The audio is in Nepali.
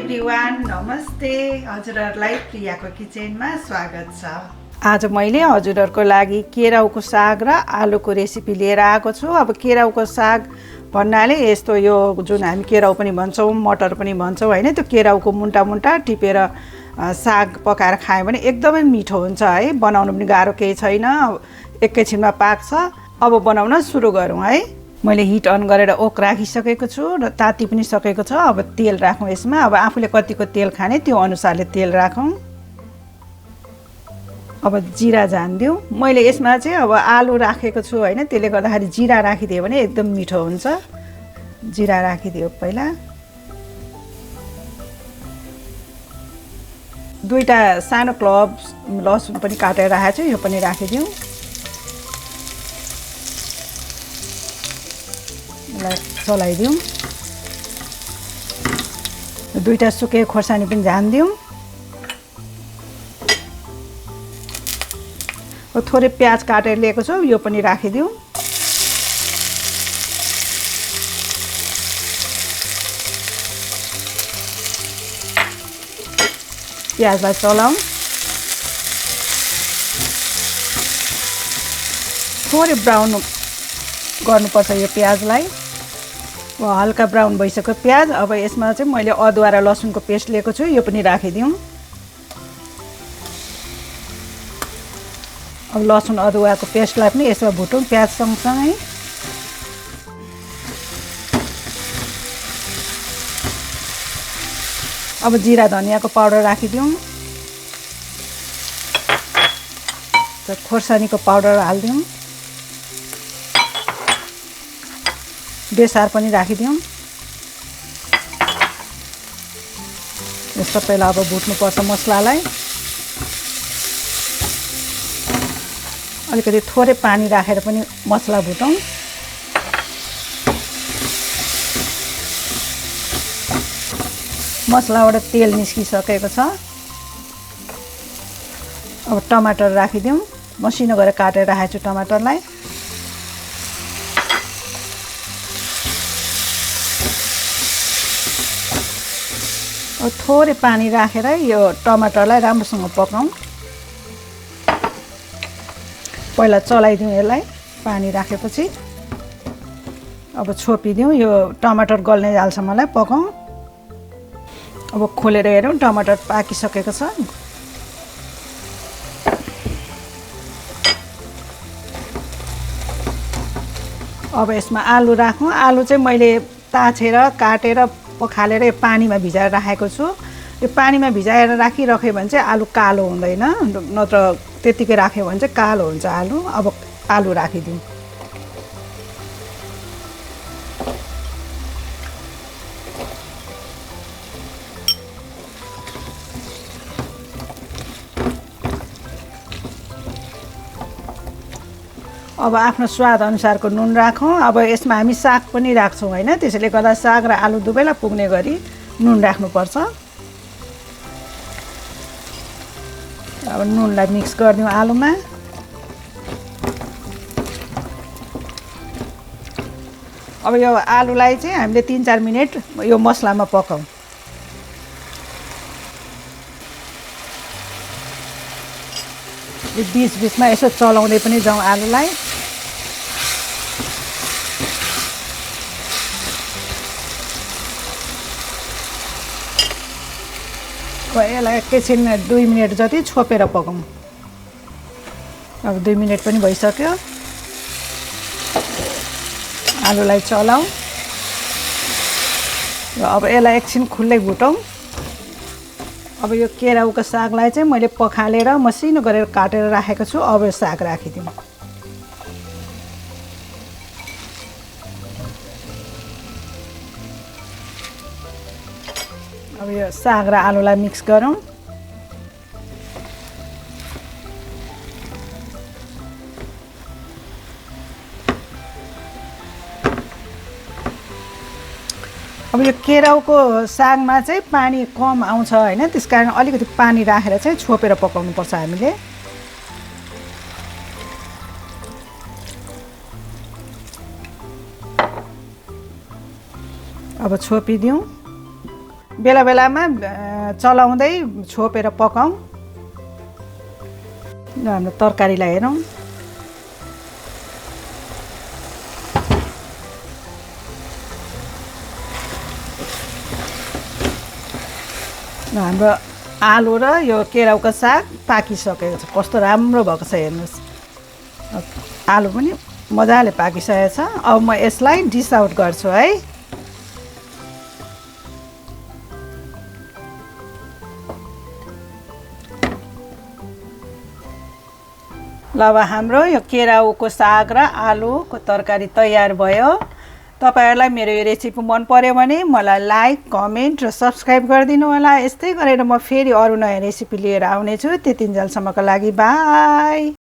एभ्रिवान, नमस्ते। हजुरहरूलाई प्रियाको किचनमा स्वागत छ। आज मैले हजुरहरूको लागि केराउको साग र आलुको रेसिपी लिएर आएको छु। अब केराउको साग भन्नाले यस्तो यो जुन हामी केराउ पनि भन्छौँ, मटर पनि भन्छौँ हैन, त्यो केराउको मुन्टा मुन्टा टिपेर साग पकाएर खायो भने एकदमै मिठो हुन्छ है। बनाउनु पनि गाह्रो केही छैन, एकैछिनमा पाक्छ। अब बनाउन सुरु गरौँ है। मैले हिट अन गरेर ओक राखिसकेको छु र ताती पनि सकेको छ। अब तेल राखौँ यसमा। अब आफूले कतिको तेल खाने त्यो अनुसारले तेल राखौँ। अब जिरा झानिदिउँ। मैले यसमा चाहिँ अब आलु राखेको छु हैन, त्यसले गर्दाखेरि जिरा राखिदियो भने एकदम मिठो हुन्छ। जिरा राखिदियो पहिला। दुईटा सानो क्लोव्स लसुन पनि काटेर राखेको छु, यो पनि राखिदिउँ। चलाइदिउँ। दुईटा सुके खोर्सानी पनि झानिदिउँ। थोरै प्याज काटेर लिएको छु, यो पनि राखिदिउँ। प्याजलाई चलाउँ। थोरै ब्राउन गर्नुपर्छ यो प्याजलाई। हल्का ब्राउन भइसक्यो प्याज। अब यसमा चाहिँ मैले अदुवा र लसुनको पेस्ट लिएको छु, यो पनि राखिदिउँ। अब लसुन अदुवाको पेस्टलाई पनि यसमा भुटौँ प्याज सँगसँगै। अब जिरा धनियाको पाउडर राखिदिउँ। खोर्सानीको पाउडर हालिदिउँ। बेसार पनि राखिदिउँ। यो सबैलाई अब भुट्नुपर्छ मसलालाई। अलिकति थोरै पानी राखेर पनि मसला भुटौँ। मसलाबाट तेल निस्किसकेको छ। अब टमाटर राखिदिउँ। मसिनो गरेर काटेर राखेको छु टमाटरलाई। थोरै पानी राखेर यो टमाटरलाई राम्रोसँग पकाउँ। पहिला चलाइदिउँ यसलाई पानी राखेपछि। अब छोपिदिउँ। यो टमाटर गल्ने जालसम्मलाई पकाउँ। अब खोलेर हेरौँ टमाटर पाकिसकेको छ। अब यसमा आलु राखौँ। आलु चाहिँ मैले ताछेर काटेर पखालेर यो पानीमा भिजाएर राखेको छु। यो पानीमा भिजाएर राखिराख्यो भने चाहिँ आलु कालो हुँदैन, नत्र त्यतिकै राख्यो भने चाहिँ कालो हुन्छ आलु। अब आलु राखिदिउँ। अब आफ्नो स्वाद अनुसारको नुन राखौँ। अब यसमा हामी साग पनि राख्छौँ हैन, त्यसैले गर्दा साग र आलु दुवैलाई पुग्ने गरी नुन राख्नुपर्छ। अब नुनलाई मिक्स गरिदिउँ आलुमा। अब यो आलुलाई चाहिँ हामीले 3-4 मिनट यो मसलामा पकाउँ। बीचमा यसो चलाउँदै पनि जाउँ आलुलाई। यसलाई एकैछिन 2 मिनट जति छोपेर पकाउँ। अब 2 मिनट पनि भइसक्यो। आलुलाई चलाउँ। अब यसलाई एकछिन खुल्लै भुटौँ। अब यो केराउको सागलाई चाहिँ मैले पखालेर मसिनो गरेर काटेर राखेको छु। अब यो साग राखिदिउँ। अब यो साग र आलुलाई मिक्स गरौँ। अब यो केराउको सागमा चाहिँ पानी कम आउँछ हैन, त्यसकारण अलिकति पानी राखेर चाहिँ छोपेर पकाउनुपर्छ हामीले। अब छोपिदिउँ। बेला बेलामा चलाउँदै छोपेर पकाउँ। हाम्रो तरकारीलाई हेरौँ। हाम्रो आलु र यो केराउको साग पाकिसकेको छ। कस्तो राम्रो भएको छ हेर्नुहोस्। आलु पनि मजाले पाकिसकेको छ। अब म यसलाई डिस आउट गर्छु है। ल अब हाम्रो यो केराउको साग र आलुको तरकारी तयार भयो। तपाईहरुलाई मेरो यो रेसिपी मन पर्यो भने मलाई लाइक, कमेन्ट र सब्स्क्राइब गरिदिनु होला। यस्तै गरेर म फेरि अरु नयाँ रेसिपी लिएर आउने छु। त्यतिन्जेलसम्मको लागि बाइ।